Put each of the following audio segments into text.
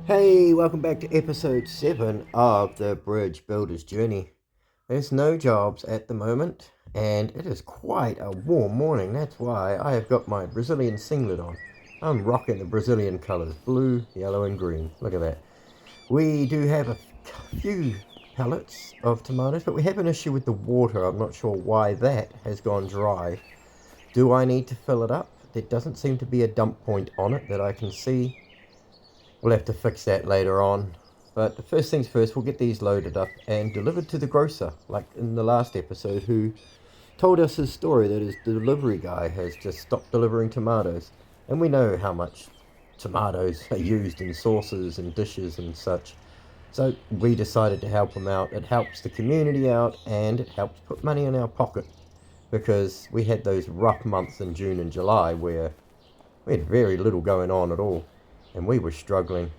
Hey, welcome back to episode 7 of the Bridge Builder's Journey. There's no jobs at the moment, and it is quite a warm morning. That's why I have got my Brazilian singlet on. I'm rocking the Brazilian colours, blue, yellow, and green. Look at that. We do have a few pallets of tomatoes, but we have an issue with the water. I'm not sure why that has gone dry. Do I need to fill it up? There doesn't seem to be a dump point on it that I can see. We'll have to fix that later on. But first things first, we'll get these loaded up and delivered to the grocer, like in the last episode, who told us his story that his delivery guy has just stopped delivering tomatoes. And we know how much tomatoes are used in sauces and dishes and such. So we decided to help him out. It helps the community out and it helps put money in our pocket because we had those rough months in June and July where we had very little going on at all and we were struggling.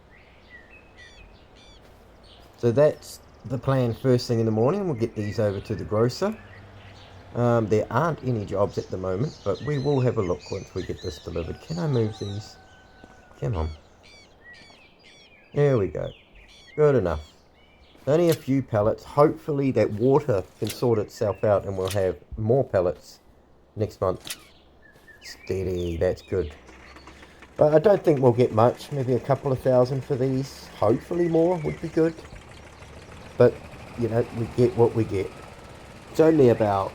So that's the plan first thing in the morning. We'll get these over to the grocer. There aren't any jobs at the moment, but we will have a look once we get this delivered. Can I move these? Come on. There we go. Good enough. Only a few pallets. Hopefully that water can sort itself out and we'll have more pallets next month. Steady, that's good. But I don't think we'll get much. Maybe a couple of thousand for these. Hopefully more would be good. But, you know, we get what we get. It's only about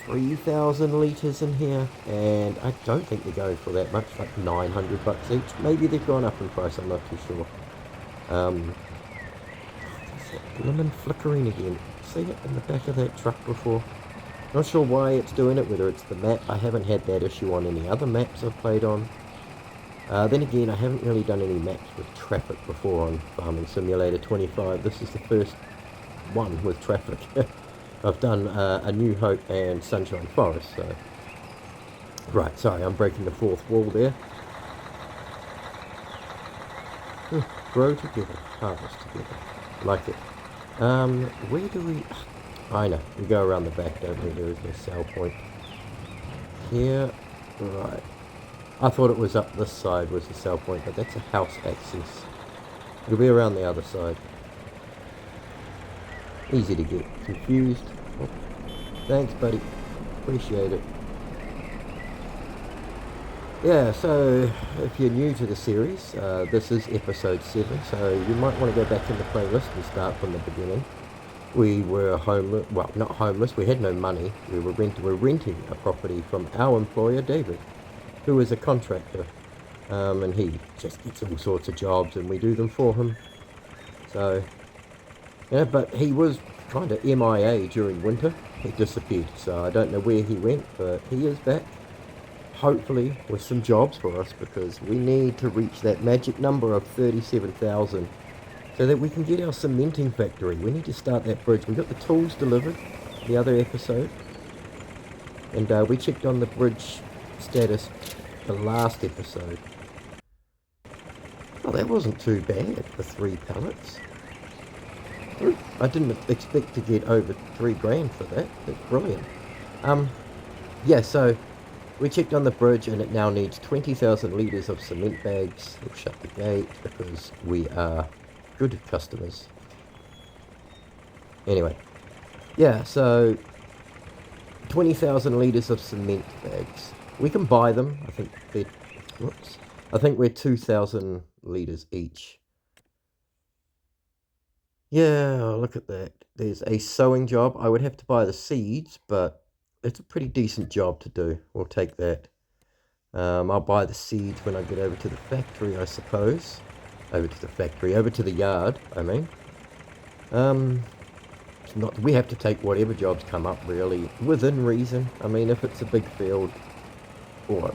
3,000 litres in here, and I don't think they're going for that much, like 900 bucks each. Maybe they've gone up in price, I'm not too sure. There's that lemon flickering again. See it in the back of that truck before? Not sure why it's doing it, whether it's the map. I haven't had that issue on any other maps I've played on. Then again, I haven't really done any maps with traffic before on Farming Simulator 25. This is the first one with traffic. I've done A New Hope and Sunshine Forest, so... Right, sorry, I'm breaking the fourth wall there. Grow together, harvest together. Like it. Where do we... I know, we go around the back, don't we? There is no sell point. Here, right. I thought it was up this side was the sell point, but that's a house access. It'll be around the other side. Easy to get confused. Oh, thanks, buddy. Appreciate it. Yeah, so if you're new to the series, this is episode 7, so you might want to go back in the playlist and start from the beginning. We were homeless, well, not homeless, we had no money. We were renting a property from our employer, David, who is a contractor, and he just gets all sorts of jobs and we do them for him. So, yeah, but he was kind of MIA during winter. He disappeared, so I don't know where he went, but he is back. Hopefully with some jobs for us because we need to reach that magic number of 37,000 so that we can get our cementing factory. We need to start that bridge. We got the tools delivered the other episode, and we checked on the bridge status the last episode. Oh, that wasn't too bad for 3 pallets. I didn't expect to get over 3 grand for that. That's brilliant. Yeah, so we checked on the bridge and it now needs 20,000 litres of cement bags. We'll shut the gate because we are good customers. Anyway, yeah, so 20,000 litres of cement bags. We can buy them. I think we're 2,000 litres each. Yeah, look at that. There's a sowing job. I would have to buy the seeds, but it's a pretty decent job to do. We'll take that. I'll buy the seeds when I get over to the factory, I suppose. Over to the yard, I mean. We have to take whatever jobs come up, really, within reason. I mean, if it's a big field, or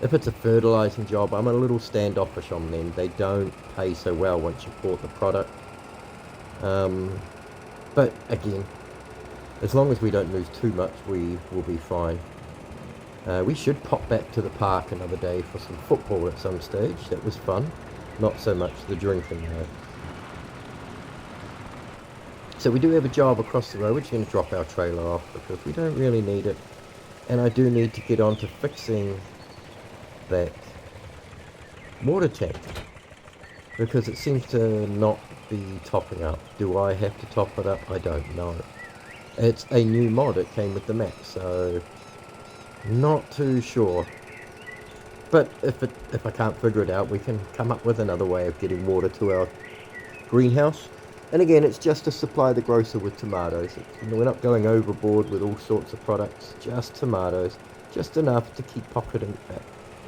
if it's a fertilizing job, I'm a little standoffish on them. They don't pay so well once you've bought the product. But again, as long as we don't lose too much, we will be fine. We should pop back to the park another day for some football at some stage. That was fun. Not so much the drinking though. So we do have a job across the road. We're just going to drop our trailer off because we don't really need it. And I do need to get on to fixing that water tank. because it seems to not be topping up. Do I have to top it up? I don't know. It's a new mod, it came with the map, so not too sure. But if I can't figure it out, we can come up with another way of getting water to our greenhouse. And again, it's just to supply the grocer with tomatoes. We're not going overboard with all sorts of products, just tomatoes. Just enough to keep pocketing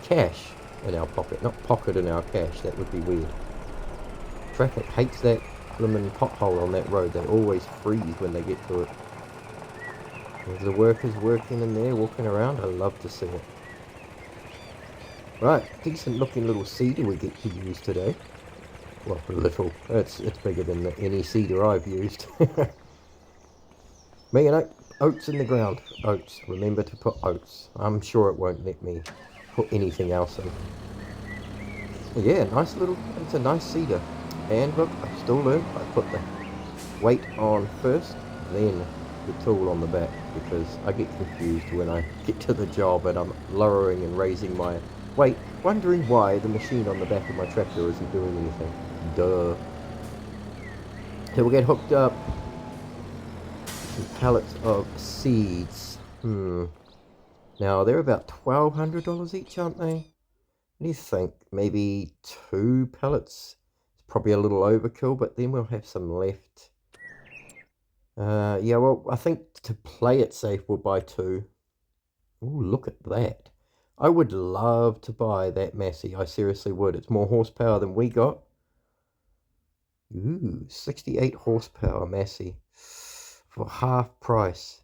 cash in our pocket, not pocket in our cash. That would be weird. Traffic hates that blimmin' pothole on that road. They always freeze when they get to it. There's the workers working in there, walking around. I love to see it. Right, decent looking little cedar we get to use today. Well, little. It's bigger than any cedar I've used. Me and oats in the ground. Oats. Remember to put oats. I'm sure it won't let me put anything else in. Yeah, nice little, it's a nice cedar. And look, I still learned I put the weight on first, then the tool on the back, because I get confused when I get to the job and I'm lowering and raising my weight, wondering why the machine on the back of my tractor isn't doing anything. Duh. So we'll get hooked up. Some pallets of seeds. Now they're about $1,200 each, aren't they? What do you think? Maybe 2 pallets? It's probably a little overkill, but then we'll have some left. Yeah, well, I think to play it safe, we'll buy 2. Ooh, look at that. I would love to buy that Massey. I seriously would. It's more horsepower than we got. Ooh, 68 horsepower Massey for half price.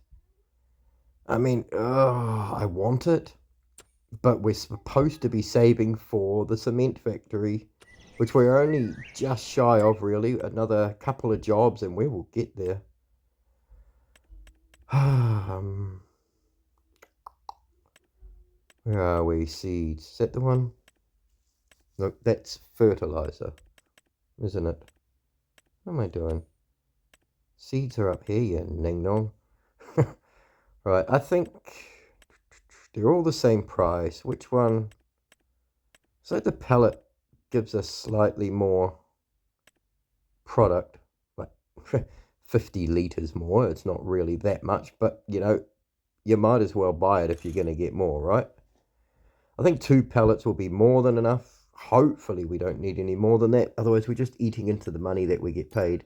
I mean, I want it, but we're supposed to be saving for the cement factory, which we're only just shy of, really. Another couple of jobs and we will get there. Where are we? Seeds. Is that the one? No, that's fertilizer, isn't it? What am I doing? Seeds are up here, you ning-nong. Right, I think they're all the same price. Which one? So the pellet gives us slightly more product, like 50 litres more. It's not really that much, but you know, you might as well buy it if you're going to get more, right? I think 2 pellets will be more than enough. Hopefully we don't need any more than that. Otherwise we're just eating into the money that we get paid.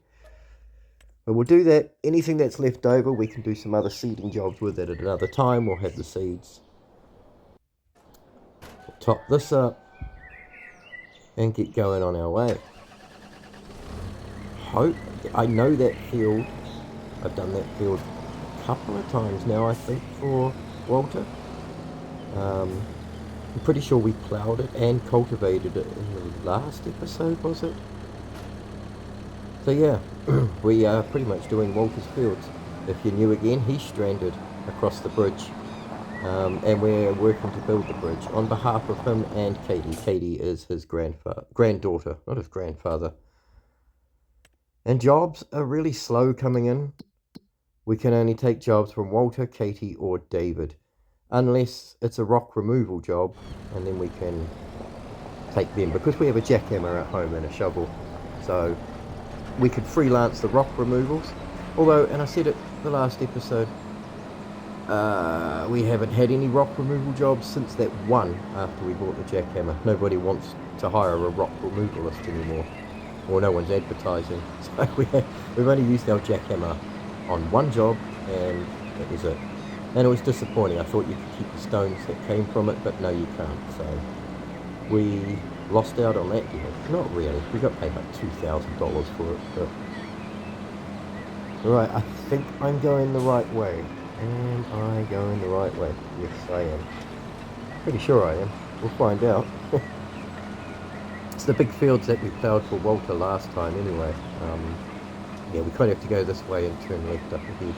But we'll do that. Anything that's left over, we can do some other seeding jobs with it at another time. We'll have the seeds. We'll top this up and get going on our way. I know that field. I've done that field a couple of times now, I think, for Walter. I'm pretty sure we ploughed it and cultivated it in the last episode, was it? So yeah, we are pretty much doing Walter's fields. If you're new again, he's stranded across the bridge. And we're working to build the bridge on behalf of him and Katie. Katie is his granddaughter, not his grandfather. And jobs are really slow coming in. We can only take jobs from Walter, Katie, or David. Unless it's a rock removal job, and then we can take them. Because we have a jackhammer at home and a shovel. So we could freelance the rock removals. Although, and I said it the last episode, we haven't had any rock removal jobs since that one after we bought the jackhammer. Nobody wants to hire a rock removalist anymore. Or no one's advertising. So we've only used our jackhammer on one job, and that was it. And it was disappointing. I thought you could keep the stones that came from it, but no, you can't. So we lost out on that deal. Not really. We got paid like $2,000 for it. But right, I think I'm going the right way. Am I going the right way? Yes, I am. Pretty sure I am. We'll find out. It's the big fields that we ploughed for Walter last time anyway. Yeah, we kind of have to go this way and turn left up ahead.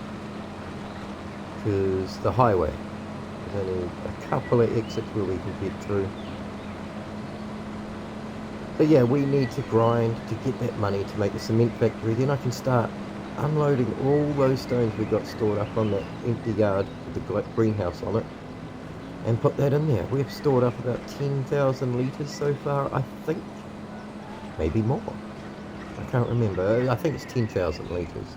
Because the highway, there's only a couple of exits where we can get through. But yeah, we need to grind to get that money to make the cement factory. Then I can start unloading all those stones we got stored up on that empty yard with the greenhouse on it and put that in there. We've stored up about 10,000 litres so far, I think. maybe more. I can't remember. I think it's 10,000 litres.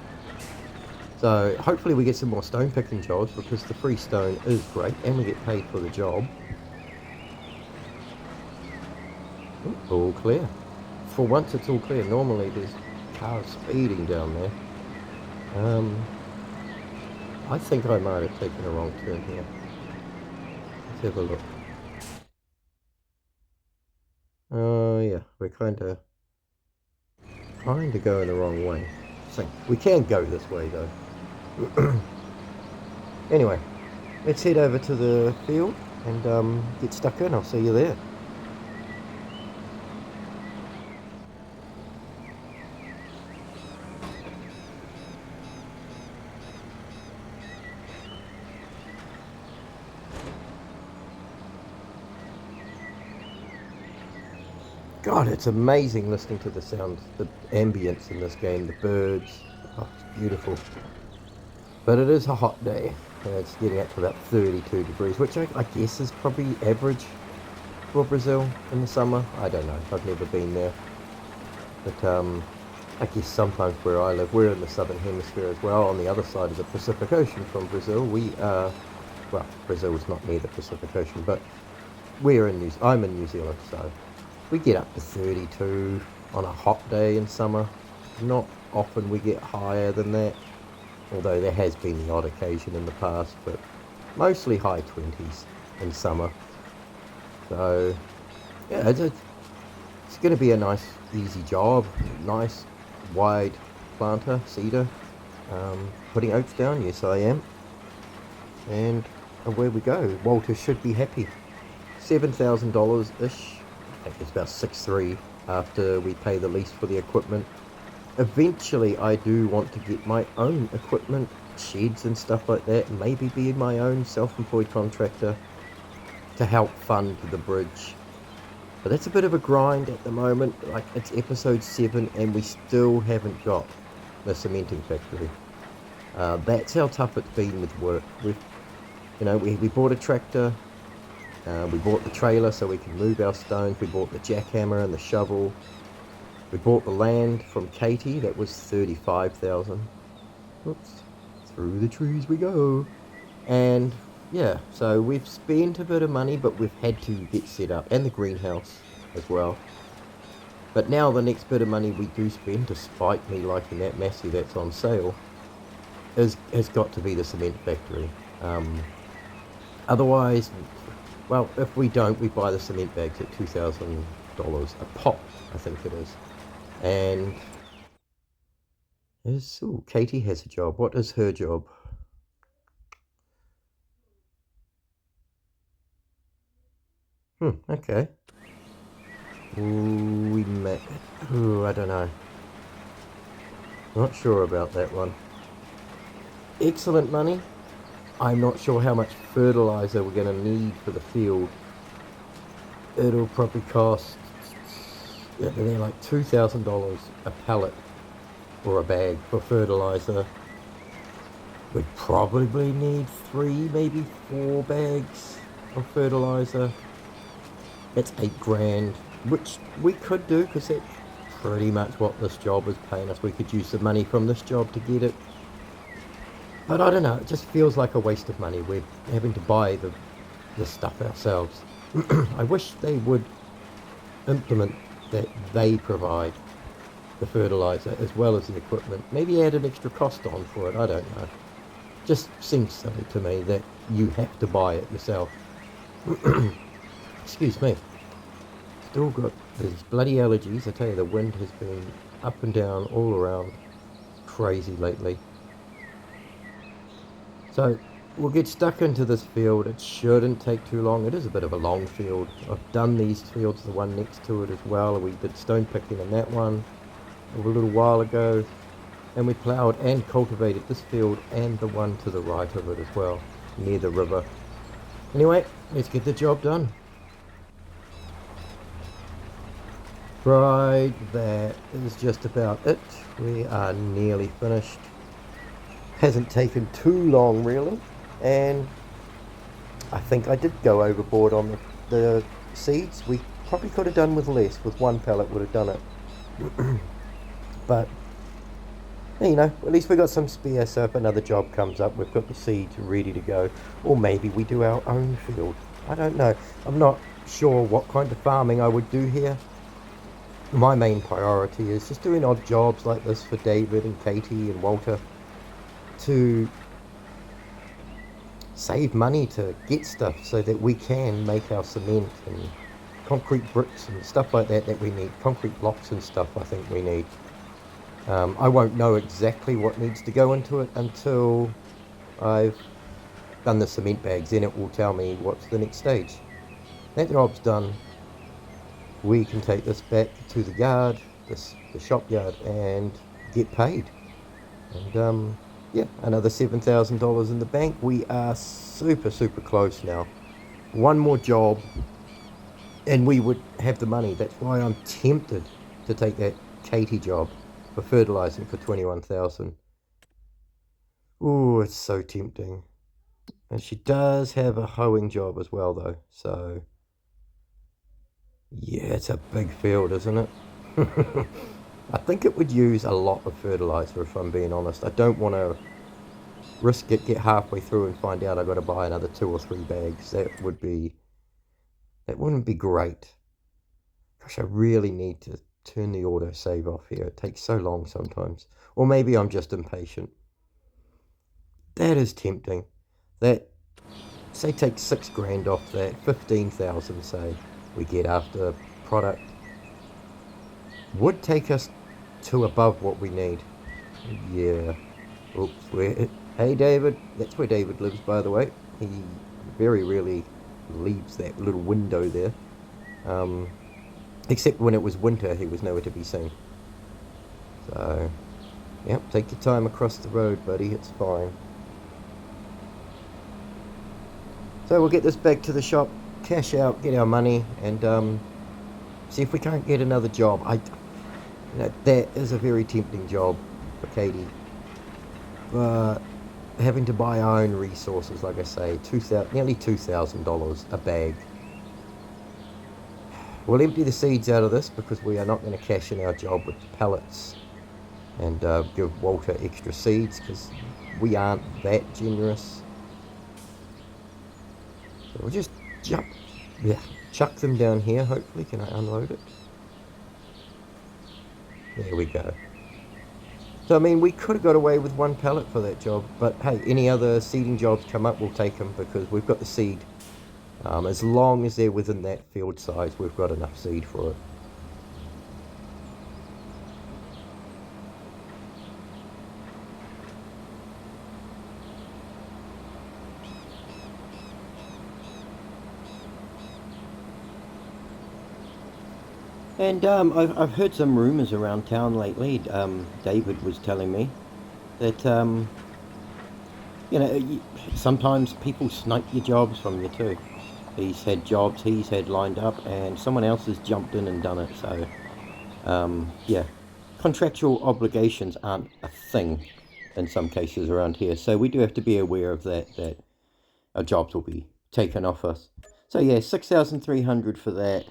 So hopefully we get some more stone picking jobs, because the free stone is great and we get paid for the job. Ooh, all clear. For once it's all clear. Normally there's cars speeding down there. I think I might have taken a wrong turn here. Let's have a look. Oh yeah, we're kind of going the wrong way. So we can go this way though. Anyway, let's head over to the field and get stuck in. I'll see you there. God, it's amazing listening to the sounds, the ambience in this game, the birds. Oh, it's beautiful. But it is a hot day. It's getting up to about 32 degrees, which I guess is probably average for Brazil in the summer. I don't know. I've never been there. But I guess sometimes where I live, we're in the southern hemisphere as well, on the other side of the Pacific Ocean from Brazil. We are, well, Brazil is not near the Pacific Ocean, but I'm in New Zealand, so we get up to 32 on a hot day in summer. Not often we get higher than that, although there has been the odd occasion in the past, but mostly high 20s in summer. So yeah, it's going to be a nice easy job. Nice wide planter, cedar, putting oaks down. Yes, I am. And away we go. Walter should be happy. $7,000 ish. I think it's about 6.3 after we pay the lease for the equipment. Eventually I do want to get my own equipment, sheds and stuff like that, maybe be my own self-employed contractor to help fund the bridge. But that's a bit of a grind at the moment. Like, it's episode 7 and we still haven't got the cementing factory. That's how tough it's been with work. We bought a tractor. We bought the trailer so we can move our stones. We bought the jackhammer and the shovel. We bought the land from Katie. That was $35,000. Oops. Through the trees we go. And yeah, so we've spent a bit of money, but we've had to get set up. And the greenhouse as well. But now the next bit of money we do spend, despite me liking that Massey that's on sale, has got to be the cement factory. Otherwise, well, if we don't, we buy the cement bags at $2,000 a pop, I think it is. And Katie has a job. What is her job? Okay. I don't know. Not sure about that one. Excellent money. I'm not sure how much fertilizer we're going to need for the field. It'll probably cost, they're like $2,000 a pallet or a bag for fertilizer. We'd probably need 3, maybe 4 bags of fertilizer. That's $8,000, which we could do because that's pretty much what this job is paying us. We could use the money from this job to get it. But I don't know, it just feels like a waste of money. We're having to buy the stuff ourselves. I wish they would implement that they provide the fertilizer as well as the equipment. Maybe add an extra cost on for it, I don't know. Just seems silly to me that you have to buy it yourself. Excuse me. Still got these bloody allergies. I tell you, the wind has been up and down all around. Crazy lately. So we'll get stuck into this field. It shouldn't take too long. It is a bit of a long field. I've done these fields, the one next to it as well. We did stone picking in that one a little while ago. And we ploughed and cultivated this field and the one to the right of it as well, near the river. Anyway, let's get the job done. Right, that is just about it. We are nearly finished. Hasn't taken too long really, and I think I did go overboard on the seeds. We probably could have done with less. With one pallet would have done it. But, you know, at least we got some spare, so if another job comes up, we've got the seeds ready to go. Or maybe we do our own field. I don't know. I'm not sure what kind of farming I would do here. My main priority is just doing odd jobs like this for David and Katie and Walter to save money to get stuff so that we can make our cement and concrete bricks and stuff like that we need. Concrete blocks and stuff I think we need. I won't know exactly what needs to go into it until I've done the cement bags. Then it will tell me what's the next stage. That job's done. We can take this back to the yard, the shop yard, and get paid. And yeah, another $7,000 in the bank. We are super close now. One more job and we would have the money. That's why I'm tempted to take that Katie job for fertilizing for 21,000. Oh, it's so tempting. And she does have a hoeing job as well though, so yeah, it's a big field, isn't it? I think it would use a lot of fertilizer if I'm being honest. I don't want to risk it, get halfway through and find out I've got to buy another 2 or 3 bags. That wouldn't be great. Gosh, I really need to turn the auto save off here. It takes so long sometimes. Or maybe I'm just impatient. That is tempting. That, say, take 6 grand off that, 15,000 say we get after product, would take us to above what we need. Yeah. Oops, hey David, that's where David lives, by the way. He very rarely leaves that little window there. Except when it was winter, he was nowhere to be seen. So, yep, take your time across the road, buddy, it's fine. So we'll get this back to the shop, cash out, get our money, and see if we can't get another job. That is a very tempting job for Katie. But having to buy our own resources, like I say, nearly $2,000 a bag. We'll empty the seeds out of this because we are not going to cash in our job with the pellets and give Walter extra seeds because we aren't that generous. So we'll just chuck them down here, hopefully. Can I unload it? There we go. So, I mean, we could have got away with 1 pallet for that job, but hey, any other seeding jobs come up, we'll take them because we've got the seed. As long as they're within that field size, we've got enough seed for it. And I've heard some rumours around town lately. David was telling me that you know, sometimes people snipe your jobs from you too. He's had jobs he's had lined up, and someone else has jumped in and done it. So yeah, contractual obligations aren't a thing in some cases around here. So we do have to be aware of that. That our jobs will be taken off us. So yeah, 6,300 for that.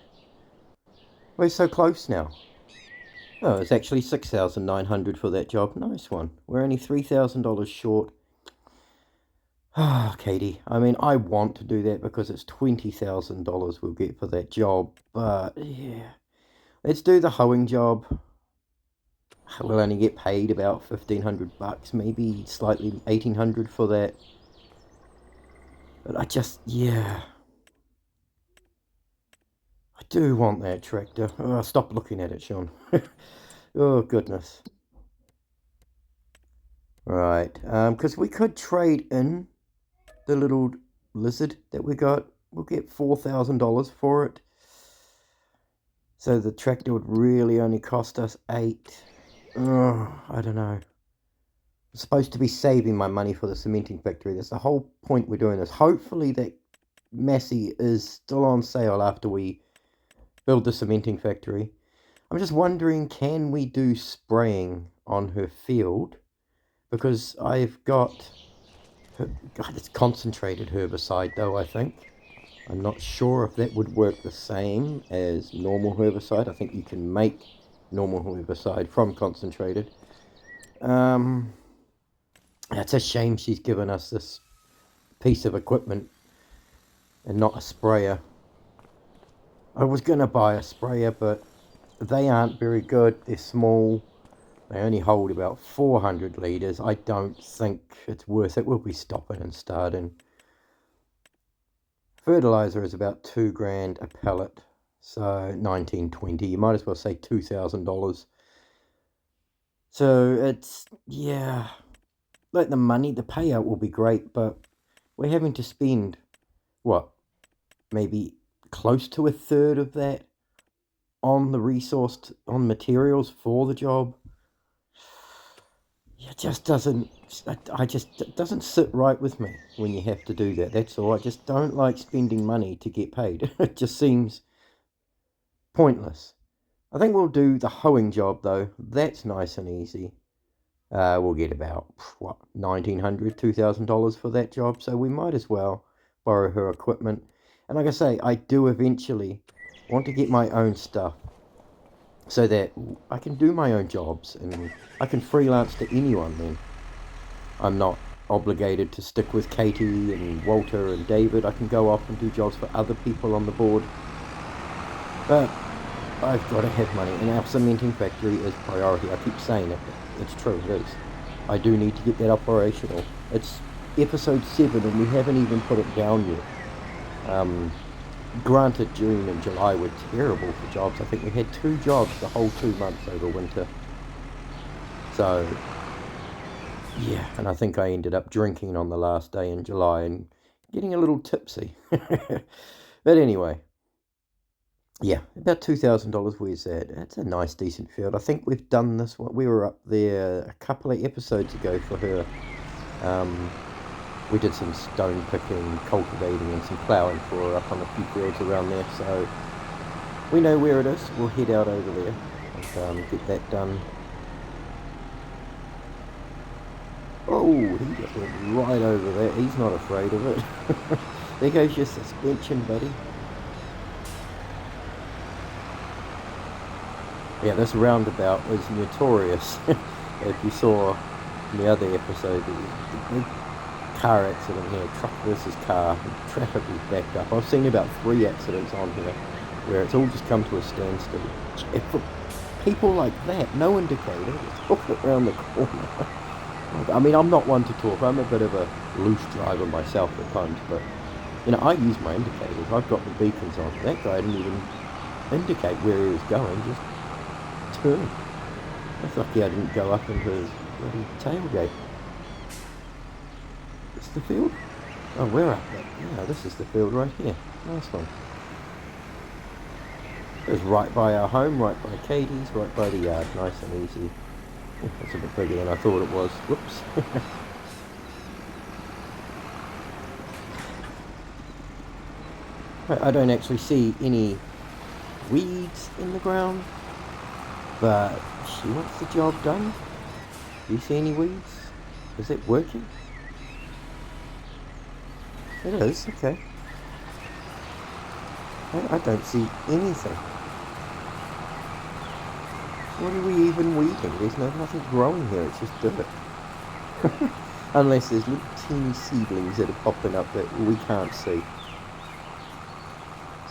We're so close now. Oh, it's actually 6,900 for that job. Nice one. We're only $3,000 short. Ah, Katie. I mean, I want to do that because it's $20,000 we'll get for that job. But yeah, let's do the hoeing job. We'll only get paid about $1,500, maybe slightly 1,800 for that. But yeah. I do want that tractor. Oh, stop looking at it, Sean. Oh, goodness. Right, because we could trade in the little lizard that we got. We'll get $4,000 for it. So the tractor would really only cost us 8. Oh, I don't know. I'm supposed to be saving my money for the cementing factory. That's the whole point we're doing this. Hopefully that Massey is still on sale after we build the cementing factory. I'm just wondering, can we do spraying on her field? Because I've got... God, it's concentrated herbicide though, I think. I'm not sure if that would work the same as normal herbicide. I think you can make normal herbicide from concentrated. It's a shame she's given us this piece of equipment and not a sprayer. I was going to buy a sprayer, but they aren't very good. They're small. They only hold about 400 litres. I don't think it's worth it. We'll be stopping and starting. Fertiliser is about $2,000 a pellet. So $1,920. You might as well say $2,000. So it's, yeah, like the money, the payout will be great, but we're having to spend, what, maybe close to a third of that on the resource, on materials for the job. It just doesn't, it doesn't sit right with me when you have to do that. That's all. I just don't like spending money to get paid. It just seems pointless. I think we'll do the hoeing job though. That's nice and easy. We'll get about, what, $1,900, $2,000 for that job. So we might as well borrow her equipment. And like I say, I do eventually want to get my own stuff so that I can do my own jobs and I can freelance to anyone then. I'm not obligated to stick with Katie and Walter and David. I can go off and do jobs for other people on the board. But I've got to have money, and our cementing factory is priority. I keep saying it, but it's true, it is. I do need to get that operational. It's episode 7 and we haven't even put it down yet. Granted, June and July were terrible for jobs. I think we had 2 jobs the whole 2 months over winter. So, yeah, and I think I ended up drinking on the last day in July and getting a little tipsy. But anyway, yeah, about $2,000. Where's that? That's a nice, decent field. I think we've done this one. We were up there a couple of episodes ago for her. We did some stone picking, cultivating, and some ploughing for her up on a few fields around there. So we know where it is. We'll head out over there and get that done. Oh, he just went right over there. He's not afraid of it. There goes your suspension, buddy. Yeah, this roundabout was notorious. If you saw in the other episode, the big car accident here, truck versus car, and traffic was backed up. I've seen about 3 accidents on here where it's all just come to a standstill. And for people like that, no indicator, just hook it around the corner. I mean, I'm not one to talk. I'm a bit of a loose driver myself at times, but you know, I use my indicators. I've got the beacons on. That guy didn't even indicate where he was going, just turned. That's lucky I didn't go up into his bloody tailgate. It's the field? Oh, we're up there. Yeah, this is the field right here. Nice one. It was right by our home, right by Katie's, right by the yard. Nice and easy. Oh, that's a bit bigger than I thought it was. Whoops. I don't actually see any weeds in the ground, but she wants the job done. Do you see any weeds? Is it working? It is, okay. I don't see anything. What are we even weeding? There's nothing growing here, it's just dirt. Unless there's little teeny seedlings that are popping up that we can't see.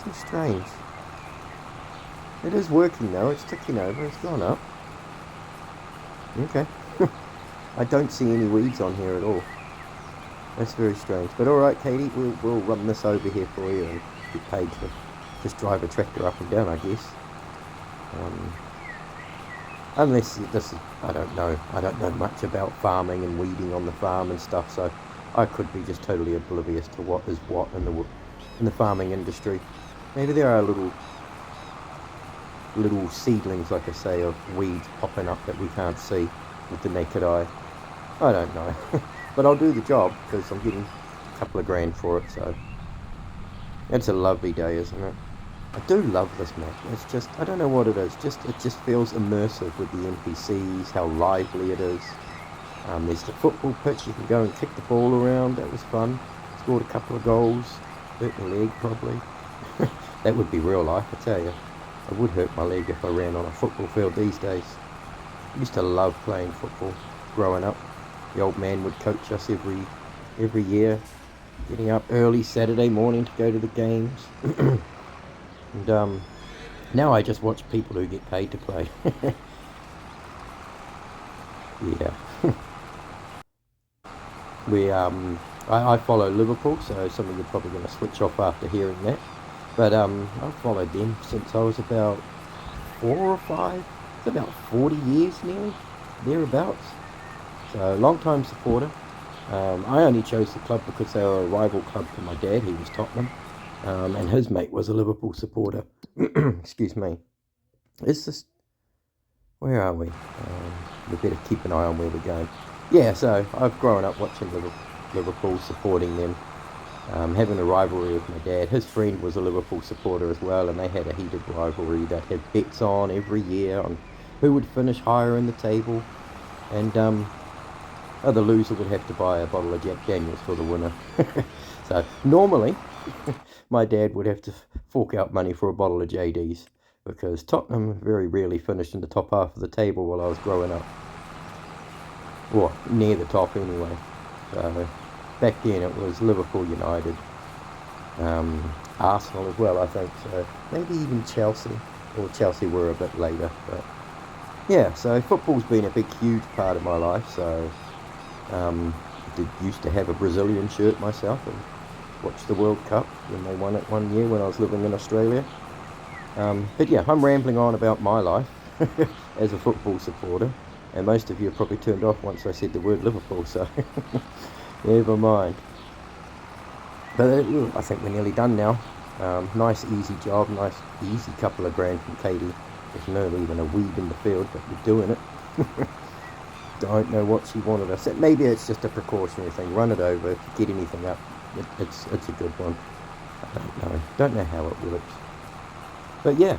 So strange. It is working though, it's ticking over, it's gone up. Okay. I don't see any weeds on here at all. That's very strange. But alright, Katie, we'll run this over here for you and get paid to just drive a tractor up and down, I guess. Unless this is, I don't know much about farming and weeding on the farm and stuff, so I could be just totally oblivious to what is what in the farming industry. Maybe there are little seedlings, like I say, of weeds popping up that we can't see with the naked eye. I don't know. But I'll do the job because I'm getting a couple of grand for it, so it's a lovely day, isn't it? I do love this map. It's just, I don't know what it is. It just feels immersive with the NPCs, how lively it is. There's the football pitch. You can go and kick the ball around. That was fun. Scored a couple of goals. Hurt my leg, probably. That would be real life, I tell you. It would hurt my leg if I ran on a football field these days. I used to love playing football growing up. The old man would coach us every year, getting up early Saturday morning to go to the games. And now I just watch people who get paid to play. Yeah. I follow Liverpool, so some of you are probably going to switch off after hearing that. But I've followed them since I was about 4 or 5. It's about 40 years nearly, thereabouts. So long time supporter. I only chose the club because they were a rival club to my dad. He was Tottenham, and his mate was a Liverpool supporter. Excuse me. Is this? Where are we? We better keep an eye on where we're going. Yeah, so I've grown up watching Liverpool, supporting them, having a rivalry with my dad. His friend was a Liverpool supporter as well, and they had a heated rivalry that had bets on every year on who would finish higher in the table, and the loser would have to buy a bottle of Jack Daniels for the winner. So normally, my dad would have to fork out money for a bottle of JD's, because Tottenham very rarely finished in the top half of the table while I was growing up. Or near the top anyway. So back then it was Liverpool, United, Arsenal as well, I think. So maybe even Chelsea. Or Chelsea were a bit later. But yeah, so football's been a big, huge part of my life. So I used to have a Brazilian shirt myself and watch the World Cup when they won it one year when I was living in Australia. But yeah, I'm rambling on about my life as a football supporter, and most of you have probably turned off once I said the word Liverpool, so never mind. But I think we're nearly done now. Nice easy job, nice easy couple of grand from Katie. There's no even a weed in the field, but we're doing it. Don't know what she wanted us. Maybe it's just a precautionary thing. Run it over. If you get anything up, it's a good one. I don't know how it works. But yeah,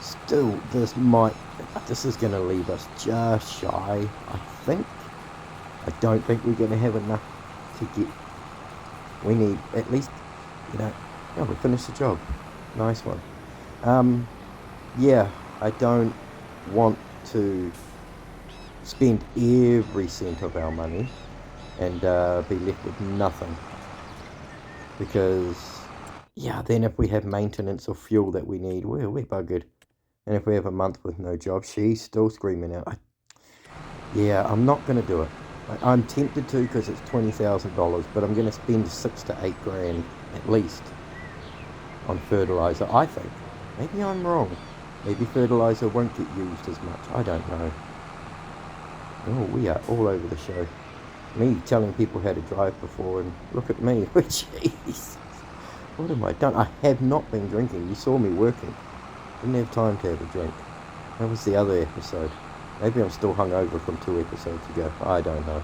still this is going to leave us just shy, I think. I don't think we're going to have enough to get. We need at least, we finished the job. Nice one. Yeah, I don't want to spend every cent of our money and be left with nothing, because then if we have maintenance or fuel that we need, we're buggered. And if we have a month with no job, she's still screaming out. I'm not going to do it. I'm tempted to, because it's $20,000, but I'm going to spend $6 to $8 grand at least on fertilizer, I think. Maybe I'm wrong. Maybe fertilizer won't get used as much. I don't know. Oh, we are all over the show. Me telling people how to drive before, and look at me. Jeez. What have I done? I have not been drinking. You saw me working. Didn't have time to have a drink. That was the other episode. Maybe I'm still hungover from 2 episodes ago. I don't know.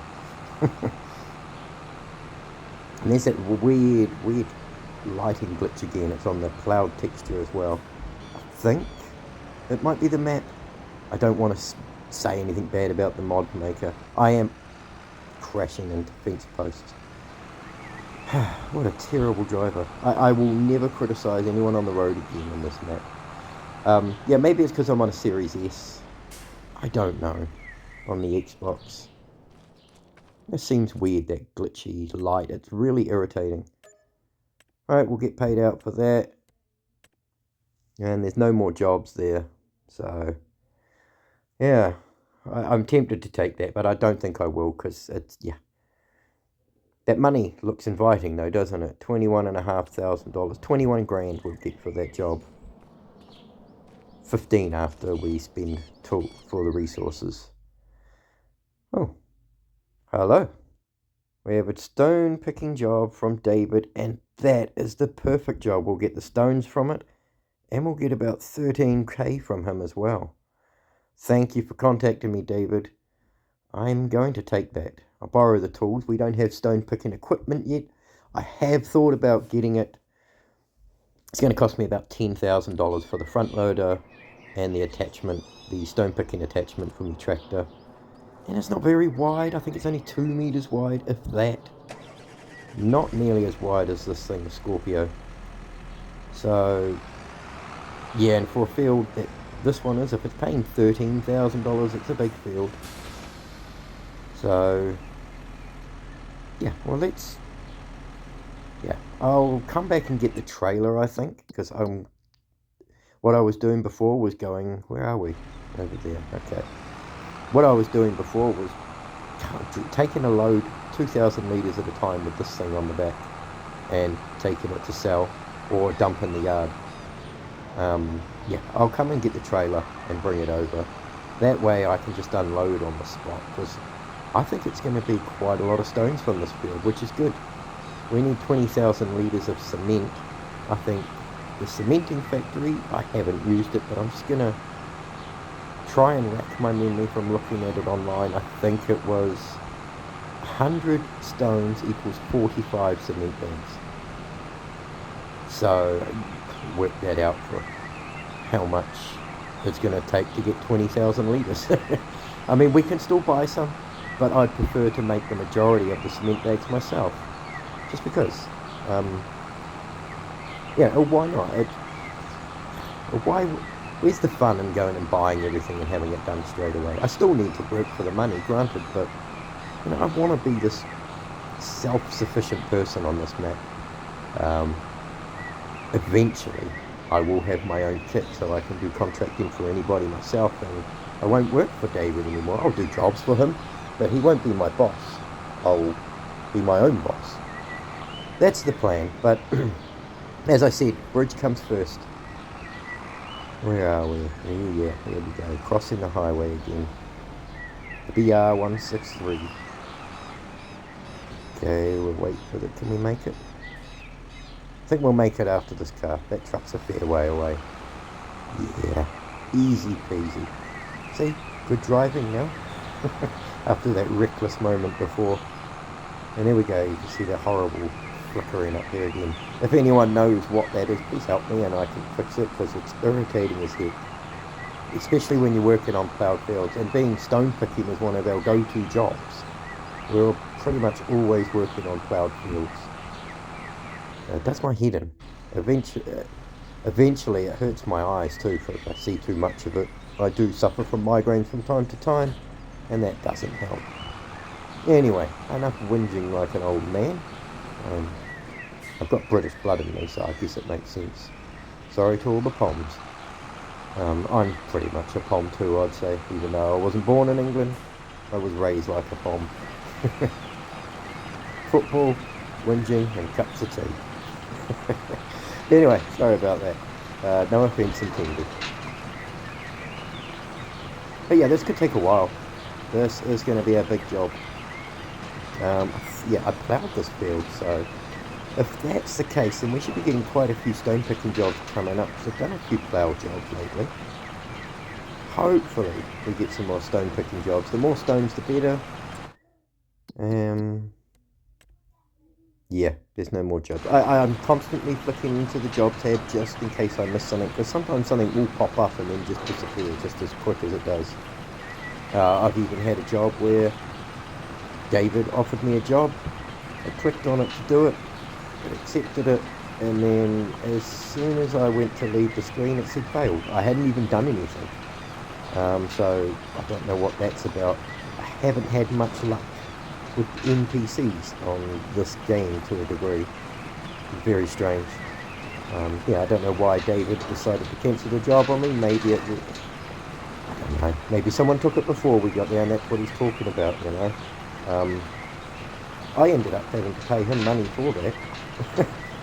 And there's that weird lighting glitch again. It's on the cloud texture as well. I think it might be the map. I don't want to say anything bad about the mod maker. I am crashing into fence posts. What a terrible driver. I will never criticise anyone on the road again on this map. Maybe it's because I'm on a Series S. I don't know. On the Xbox. It seems weird, that glitchy light. It's really irritating. Alright, we'll get paid out for that. And there's no more jobs there. So, yeah. I'm tempted to take that, but I don't think I will, because it's, That money looks inviting though, doesn't it? $21,500. 21 grand we'll get for that job. 15 after we spend for the resources. Oh, hello. We have a stone picking job from David, and that is the perfect job. We'll get the stones from it, and we'll get about 13k from him as well. Thank you for contacting me, David. I'm going to take that. I'll borrow the tools. We don't have stone picking equipment yet. I have thought about getting it. It's going to cost me about $10,000 for the front loader and the attachment, the stone picking attachment from the tractor. And it's not very wide. I think it's only 2 meters wide, if that. Not nearly as wide as this thing, the Scorpio. So, Yeah, and for a field that this one is, if it's paying $13,000, it's a big field. So, yeah, well, I'll come back and get the trailer, I think, because what I was doing before was going, where are we? Over there, okay. What I was doing before was taking a load 2,000 litres at a time with this thing on the back and taking it to sell or dump in the yard. Yeah, I'll come and get the trailer and bring it over. That way I can just unload on the spot, because I think it's going to be quite a lot of stones from this field, which is good. We need 20,000 litres of cement. I think the cementing factory, I haven't used it, but I'm just going to try and rack my memory from looking at it online. I think it was 100 stones equals 45 cement bags. So work that out for how much it's going to take to get 20,000 litres. I mean, we can still buy some, but I'd prefer to make the majority of the cement bags myself. Just because. Yeah, why not? Where's the fun in going and buying everything and having it done straight away? I still need to work for the money, granted, but I want to be this self-sufficient person on this map. Eventually, I will have my own kit, so I can do contracting for anybody myself, and I won't work for David anymore. I'll do jobs for him, but he won't be my boss. I'll be my own boss. That's the plan, but as I said, bridge comes first. Where are we? Yeah, here we go. Crossing the highway again. BR 163. Okay, we'll wait for the... Can we make it? I think we'll make it after this car. That truck's a fair way away. Yeah, easy peasy. See, good driving now. After that reckless moment before. And there we go, you can see the horrible flickering up there again. If anyone knows what that is, please help me and I can fix it, because it's irritating as heck. Especially when you're working on ploughed fields, and being stone picking is one of our go-to jobs. We're pretty much always working on ploughed fields. It does my head in. Eventually it hurts my eyes too, if I see too much of it. I do suffer from migraines from time to time, and that doesn't help. Anyway, enough whinging like an old man. I've got British blood in me, so I guess it makes sense. Sorry to all the Poms. I'm pretty much a Pom too, I'd say. Even though I wasn't born in England, I was raised like a Pom. Football, whinging, and cups of tea. Anyway, sorry about that. No offence intended. But yeah, this could take a while. This is going to be a big job. Yeah, I ploughed this field, so if that's the case, then we should be getting quite a few stone picking jobs coming up, because I've done a few plough jobs lately. Hopefully we get some more stone picking jobs. The more stones the better. Yeah, there's no more jobs. I'm constantly flicking into the job tab just in case I miss something, because sometimes something will pop up and then just disappear just as quick as it does. I've even had a job where David offered me a job. I clicked on it to do it, accepted it, and then as soon as I went to leave the screen, it said failed. I hadn't even done anything. So I don't know what that's about. I haven't had much luck with NPCs on this game to a degree. Very strange. Yeah, I don't know why David decided to cancel the job on me. Maybe it was, I don't know, maybe someone took it before we got there, and that's what he's talking about, you know. I ended up having to pay him money for that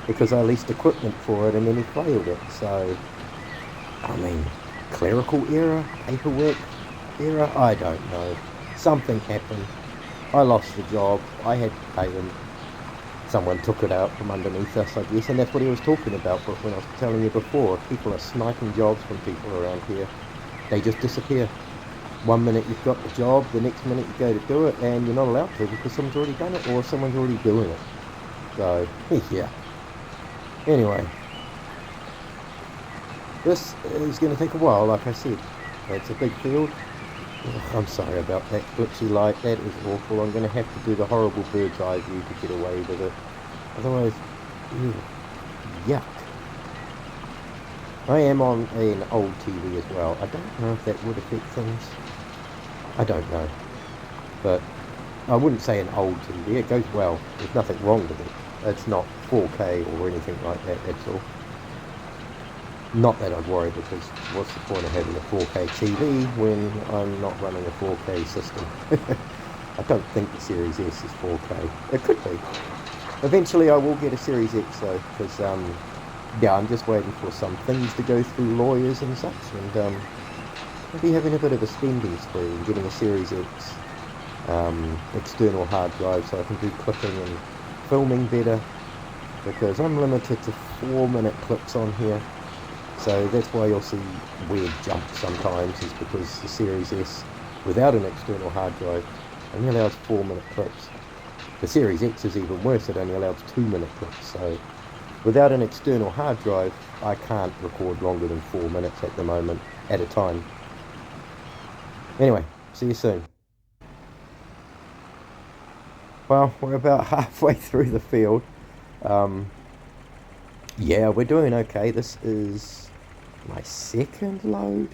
because I leased equipment for it, and then he failed it. So, I mean, clerical error, paperwork error, I don't know. Something happened. I lost the job. I had to pay him. Someone took it out from underneath us, I guess, and that's what he was talking about. But when I was telling you before, people are sniping jobs from people around here. They just disappear. One minute you've got the job, the next minute you go to do it, and you're not allowed to because someone's already done it, or someone's already doing it. So, yeah. Anyway. This is going to take a while, like I said. It's a big field. Ugh, I'm sorry about that glitchy light. That is awful. I'm going to have to do the horrible bird's eye view to get away with it. Otherwise, yuck. I am on an old TV as well. I don't know if that would affect things. I don't know. But I wouldn't say an old TV. It goes well. There's nothing wrong with it. It's not 4K or anything like that, that's all. Not that I'd worry, because what's the point of having a 4K TV when I'm not running a 4K system? I don't think the Series S is 4K. It could be. Eventually I will get a Series X though, because yeah, I'm just waiting for some things to go through lawyers and such, and I'll be having a bit of a spending spree and getting a Series X external hard drive so I can do clipping and filming better, because I'm limited to 4-minute clips on here. So that's why you'll see weird jumps sometimes, is because the Series S, without an external hard drive, only allows 4-minute clips. The Series X is even worse, it only allows 2-minute clips. So without an external hard drive, I can't record longer than 4 minutes at the moment, at a time. Anyway, see you soon. Well, we're about halfway through the field. Yeah, we're doing okay. This is my second or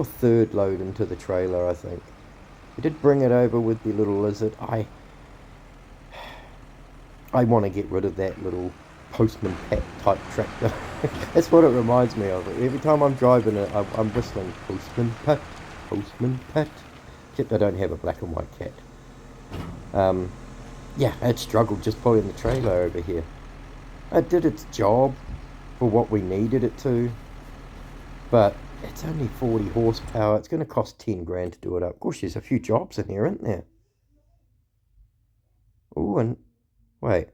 third load into the trailer, I think. We did bring it over with the little lizard. I want to get rid of that little Postman Pat type tractor. That's what it reminds me of. Every time I'm driving it, I'm whistling Postman Pat, Postman Pat. Except I don't have a black and white cat. Yeah, it struggled just pulling the trailer over here. It did its job for what we needed it to, but it's only 40 horsepower. It's going to cost 10 grand to do it up. Of course, there's a few jobs in here, isn't there? Oh, and wait,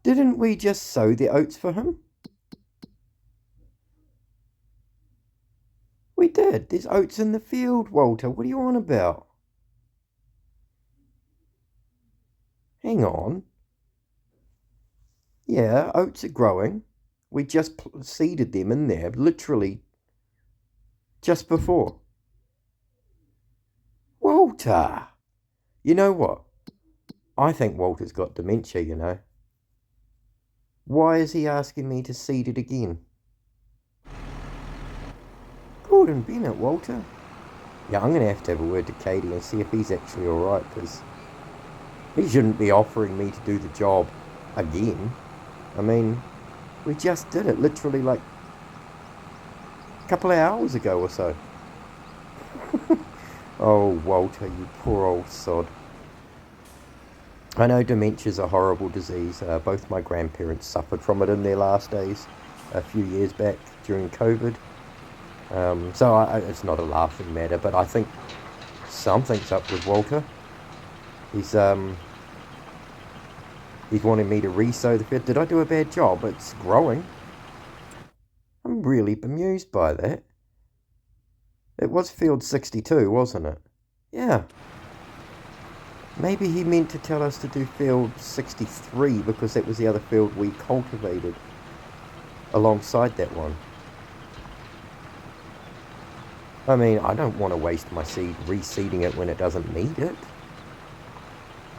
didn't we just sow the oats for him? We did. There's oats in the field, Walter. What are you on about? Hang on. Yeah, oats are growing. We just seeded them in there, literally just before. Walter! You know what? I think Walter's got dementia, you know. Why is he asking me to seed it again? Gordon Bennett, Walter. Yeah, I'm going to have a word to Katie and see if he's actually alright, because he shouldn't be offering me to do the job again. I mean, we just did it literally like a couple of hours ago or so. Oh, Walter, you poor old sod. I know dementia's a horrible disease. Both my grandparents suffered from it in their last days a few years back during COVID. So it's not a laughing matter, but I think something's up with Walter. He's wanting me to re-sow the field. Did I do a bad job? It's growing. I'm really bemused by that. It was field 62, wasn't it? Yeah. Maybe he meant to tell us to do field 63 because that was the other field we cultivated alongside that one. I mean, I don't want to waste my seed reseeding it when it doesn't need it.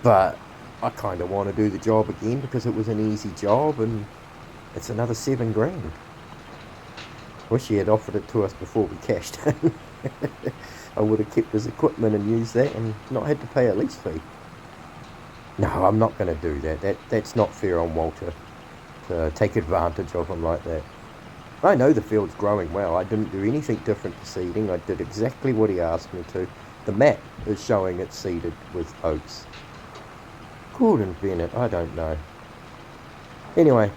But I kind of want to do the job again because it was an easy job and it's another 7 grand. Wish he had offered it to us before we cashed in. I would have kept his equipment and used that and not had to pay a lease fee. No, I'm not going to do that. That's not fair on Walter to take advantage of him like that. I know the field's growing well. I didn't do anything different to seeding. I did exactly what he asked me to. The map is showing it's seeded with oats. Gordon Bennett, I don't know. Anyway,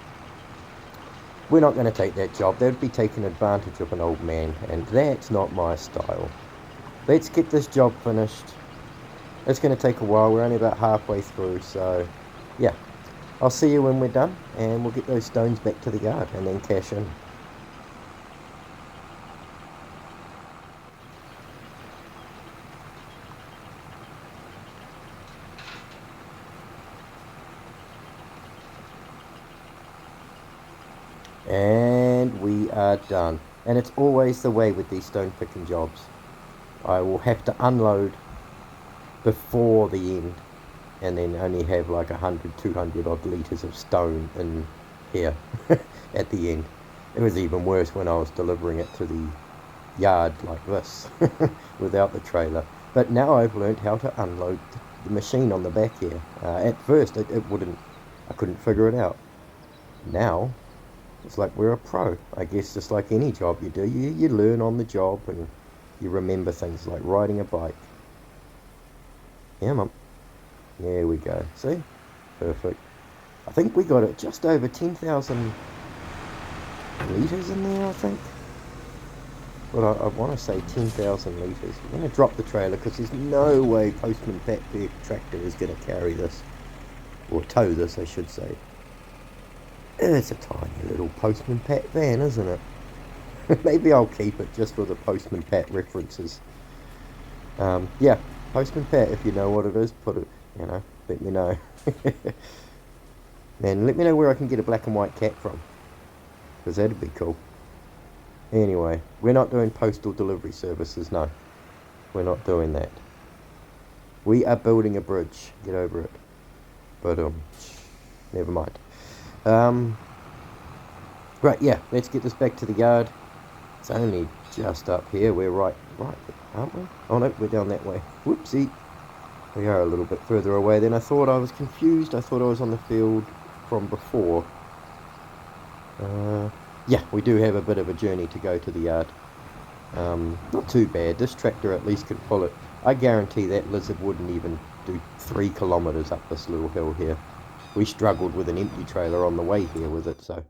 we're not going to take that job. That would be taking advantage of an old man, and that's not my style. Let's get this job finished. It's going to take a while. We're only about halfway through, so yeah. I'll see you when we're done, and we'll get those stones back to the yard and then cash in. And we are done. And it's always the way with these stone picking jobs. I will have to unload before the end and then only have like 100, 200 odd litres of stone in here at the end. It was even worse when I was delivering it to the yard like this, without the trailer. But now I've learned how to unload the machine on the back here. At first it wouldn't, I couldn't figure it out. Now, it's like we're a pro. I guess just like any job you do, you learn on the job and you remember things like riding a bike. Yeah, Mum. There we go. See? Perfect. I think we got it just over 10,000 litres in there, I think. But I want to say 10,000 litres. I'm going to drop the trailer because there's no way Postman Pat Bear tractor is going to carry this. Or tow this, I should say. It's a tiny little Postman Pat van, isn't it? Maybe I'll keep it just for the Postman Pat references. Yeah, Postman Pat, if you know what it is, put it, let me know. And let me know where I can get a black and white cat from. Because that'd be cool. Anyway, we're not doing postal delivery services, no. We're not doing that. We are building a bridge. Get over it. But, never mind. Right, yeah, let's get this back to the yard. It's only just up here. We're right, aren't we? Oh no, we're down that way. Whoopsie. We are a little bit further away than I thought. I was confused. I thought I was on the field from before. Yeah, we do have a bit of a journey to go to the yard. Not too bad. This tractor at least could pull it. I guarantee that lizard wouldn't even do 3 kilometres up this little hill here. We struggled with an empty trailer on the way here with it, so.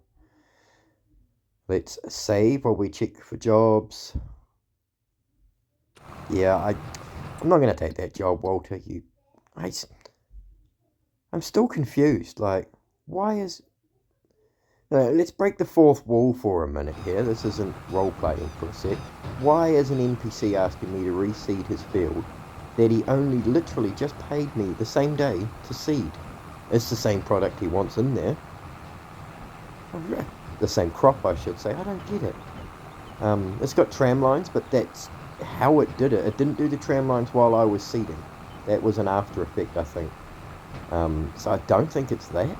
Let's save while we check for jobs. Yeah, I'm not going to take that job, Walter. I'm still confused. Like, why is... let's break the fourth wall for a minute here. This isn't role-playing for a sec. Why is an NPC asking me to reseed his field that he only literally just paid me the same day to seed? It's the same product he wants in there. The same crop, I should say. I don't get it. It's got tram lines, but that's how it did it. It didn't do the tram lines while I was seeding. That was an after effect, I think. So I don't think it's that.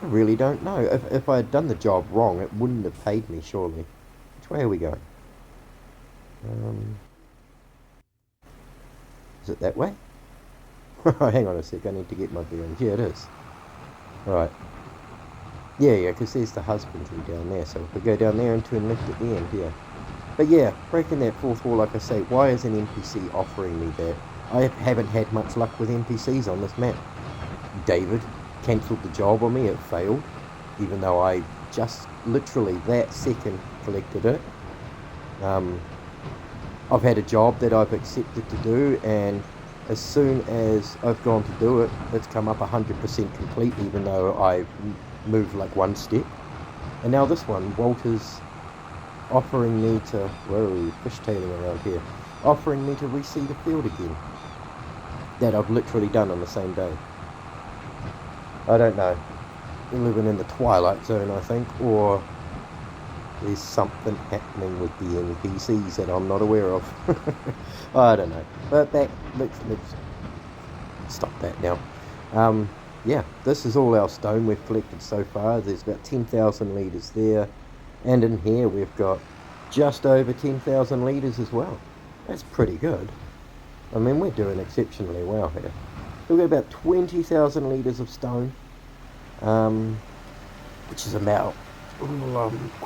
I really don't know. If I had done the job wrong, it wouldn't have paid me, surely. Which way are we going? Is it that way? Hang on a sec, I need to get my bearings. Yeah, it is. Right. Yeah, because there's the husbandry down there. So if we go down there and turn left at the end, yeah. But yeah, breaking that fourth wall, like I say, why is an NPC offering me that? I haven't had much luck with NPCs on this map. David cancelled the job on me, it failed. Even though I just literally that second collected it. I've had a job that I've accepted to do, and as soon as I've gone to do it, it's come up 100% complete, even though I've moved like one step. And now this one, Walter's offering me to, whoa, fishtailing around here, offering me to reseed the field again. That I've literally done on the same day. I don't know. We're living in the Twilight Zone, I think, or there's something happening with the NPCs that I'm not aware of. I don't know. But let's stop that now. Yeah, this is all our stone we've collected so far. There's about 10,000 litres there. And in here we've got just over 10,000 litres as well. That's pretty good. I mean, we're doing exceptionally well here. We've got about 20,000 litres of stone. Which is about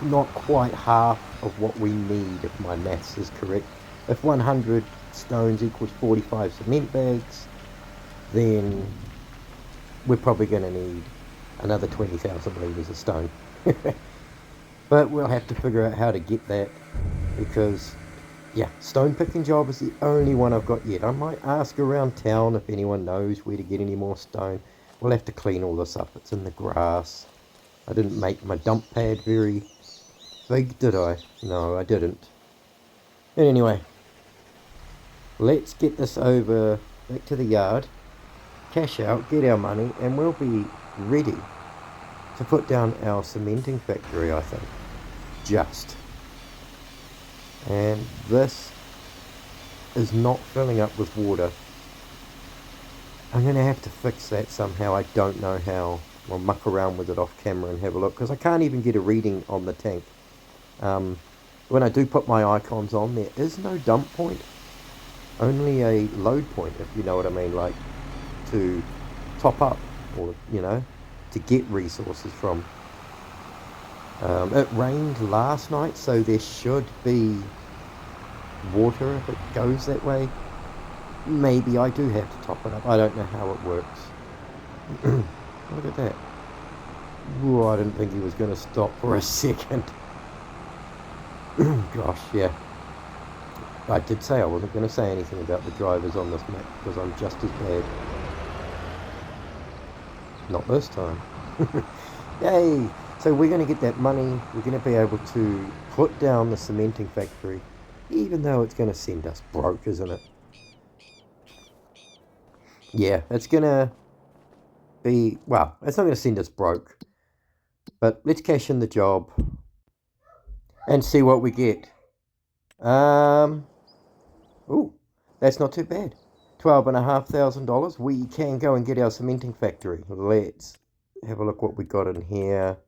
not quite half of what we need, if my maths is correct. If 100 stones equals 45 cement bags, then we're probably going to need another 20,000 litres of stone. But we'll have to figure out how to get that, because yeah, stone picking job is the only one I've got yet. I might ask around town if anyone knows where to get any more stone. We'll have to clean all this up. It's in the grass. I didn't make my dump pad very big, did I? No, I didn't. But anyway, let's get this over back to the yard, cash out, get our money, and we'll be ready to put down our cementing factory, I think. Just. And this is not filling up with water. I'm going to have to fix that somehow. I don't know how, I'll muck around with it off camera and have a look, because I can't even get a reading on the tank. When I do put my icons on, there is no dump point, only a load point, if you know what I mean, like to top up, or to get resources from. It rained last night, so there should be water if it goes that way. Maybe I do have to top it up. I don't know how it works. Look at that. Whoa, I didn't think he was going to stop for a second. Gosh, yeah. I did say I wasn't going to say anything about the drivers on this map, because I'm just as bad. Not this time. Yay! So we're going to get that money. We're going to be able to put down the cementing factory, even though it's going to send us broke, isn't it? Yeah, it's going to be, well, it's not going to send us broke, but let's cash in the job and see what we get. Ooh, that's not too bad. $12,500. We can go and get our cementing factory. Let's have a look what we got in here.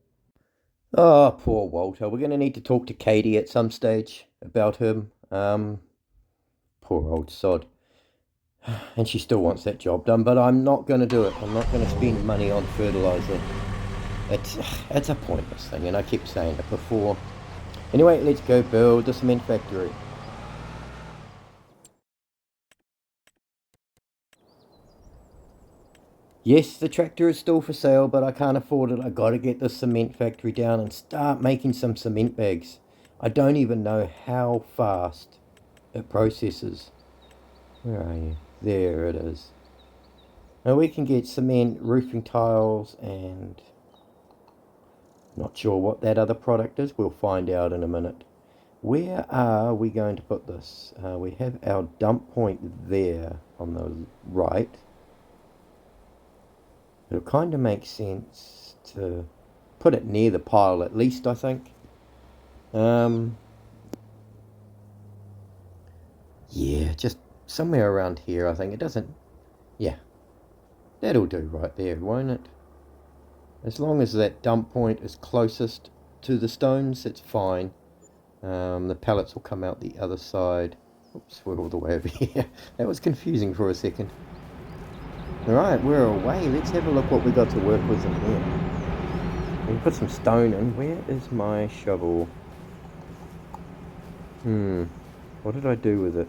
Oh, poor Walter. We're going to need to talk to Katie at some stage about him. Poor old sod. And she still wants that job done, but I'm not going to do it. I'm not going to spend money on fertilizer. It's a pointless thing, and I keep saying it before. Anyway, let's go build the cement factory. Yes, the tractor is still for sale, but I can't afford it. I got to get the cement factory down and start making some cement bags. I don't even know how fast it processes. Where are you? There it is. Now we can get cement, roofing tiles, and not sure what that other product is. We'll find out in a minute. Where are we going to put this? We have our dump point there on the right. It'll kind of make sense to put it near the pile at least, I think. Yeah, just somewhere around here, I think. It doesn't... Yeah. That'll do right there, won't it? As long as that dump point is closest to the stones, it's fine. The pallets will come out the other side. Oops, we're all the way over here. That was confusing for a second. Alright, we're away. Let's have a look what we got to work with in here. We can put some stone in. Where is my shovel? What did I do with it?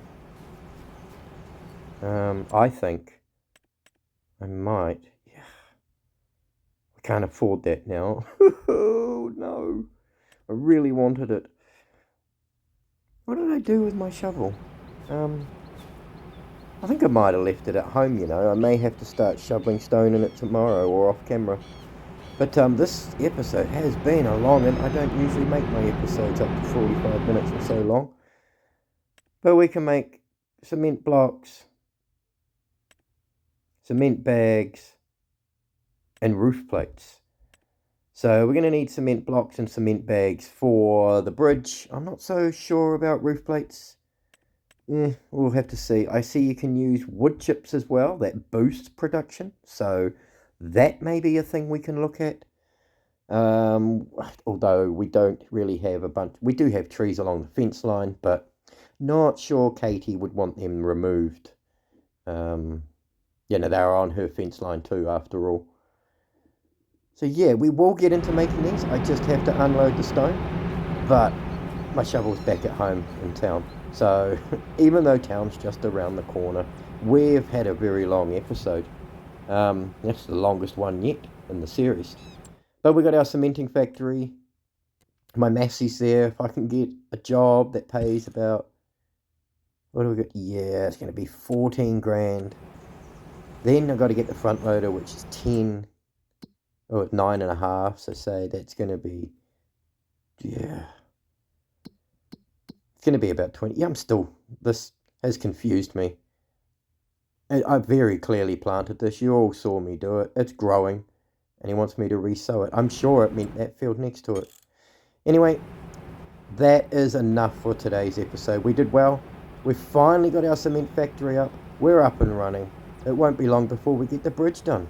I think I might. Yeah. I can't afford that now. Oh no. I really wanted it. What did I do with my shovel? I think I might have left it at home, I may have to start shoveling stone in it tomorrow or off camera. But this episode has been a long, and I don't usually make my episodes up to 45 minutes or so long. But we can make cement blocks, cement bags, and roof plates. So we're going to need cement blocks and cement bags for the bridge. I'm not so sure about roof plates. We'll have to see. I see you can use wood chips as well. That boosts production. So that may be a thing we can look at. Although we don't really have a bunch. We do have trees along the fence line, but not sure Katie would want them removed. They're on her fence line too, after all. So yeah, we will get into making these. I just have to unload the stone. But my shovel's back at home in town. So even though town's just around the corner, we've had a very long episode. That's the longest one yet in the series. But we got our cementing factory. My Massey's there. If I can get a job that pays about, what do we got? Yeah, it's going to be 14 grand. Then I've got to get the front loader, which is 10. Oh, 9.5. So say that's going to be, yeah. It's going to be about 20. Yeah, this has confused me. I very clearly planted this. You all saw me do it. It's growing. And he wants me to resow it. I'm sure it meant that field next to it. Anyway, that is enough for today's episode. We did well. We've finally got our cement factory up. We're up and running. It won't be long before we get the bridge done.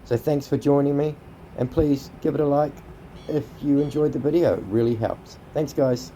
So thanks for joining me. And please give it a like if you enjoyed the video. It really helps. Thanks, guys.